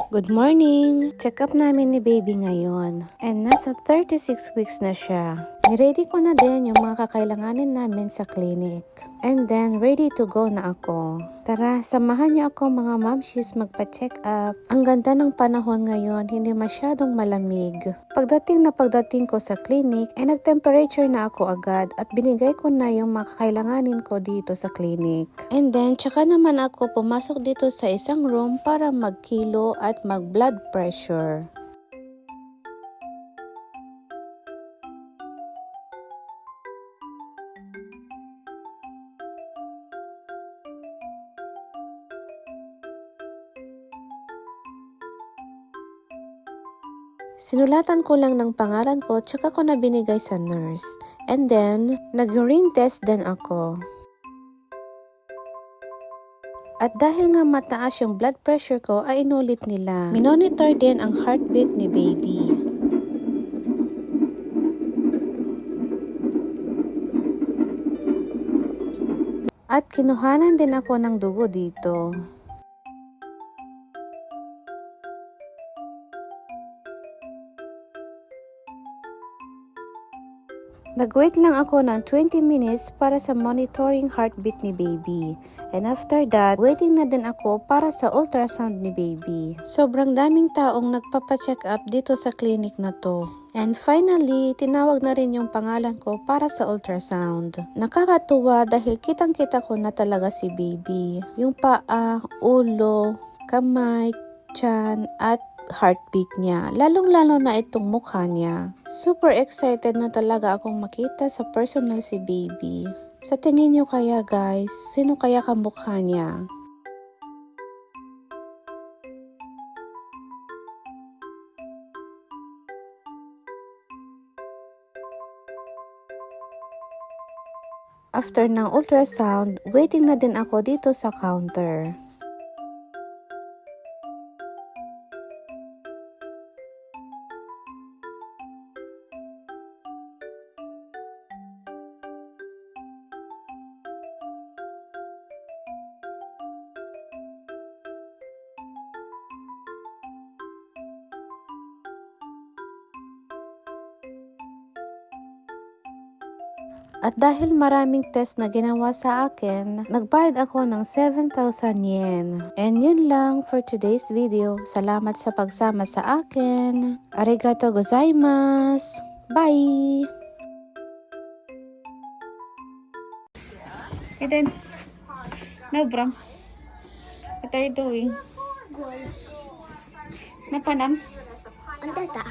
Good morning! Check up namin ni baby ngayon. And nasa 36 weeks na siya. Niready ko na din yung mga kakailanganin namin sa clinic. And then, ready to go na ako. Tara, samahan niyo ako mga mamshis magpa-check up. Ang ganda ng panahon ngayon, hindi masyadong malamig. Pagdating ko sa clinic, ay nag-temperature na ako agad at binigay ko na yung mga kakailanganin ko dito sa clinic. And then, tsaka naman ako pumasok dito sa isang room para magkilo at mag-blood pressure. Sinulatan ko lang ng pangalan ko tsaka ko na binigay sa nurse. And then, nag-urine test din ako. At dahil nga mataas yung blood pressure ko ay inulit nila. Minonitor din ang heartbeat ni baby. At kinuhanan din ako ng dugo dito. Nag-wait lang ako ng 20 minutes para sa monitoring heartbeat ni baby. And after that, waiting na din ako para sa ultrasound ni baby. Sobrang daming taong nagpapacheck up dito sa clinic na to. And finally, tinawag na rin yung pangalan ko para sa ultrasound. Nakakatuwa dahil kitang-kita ko na talaga si baby. Yung paa, ulo, kamay, tiyan, at heartbeat niya, lalong-lalo na itong mukha niya. Super excited na talaga akong makita sa personal si baby. Sa tingin niyo kaya guys, sino kaya kamukha niya? After ng ultrasound, waiting na din ako dito sa counter. At dahil maraming test na ginawa sa akin, nagbayad ako ng 7,000 yen. And yun lang for today's video. Salamat sa pagsama sa akin. Arigato gozaimasu. Bye! Eden. No, Bram. What are you doing? Napanam? Ang tata.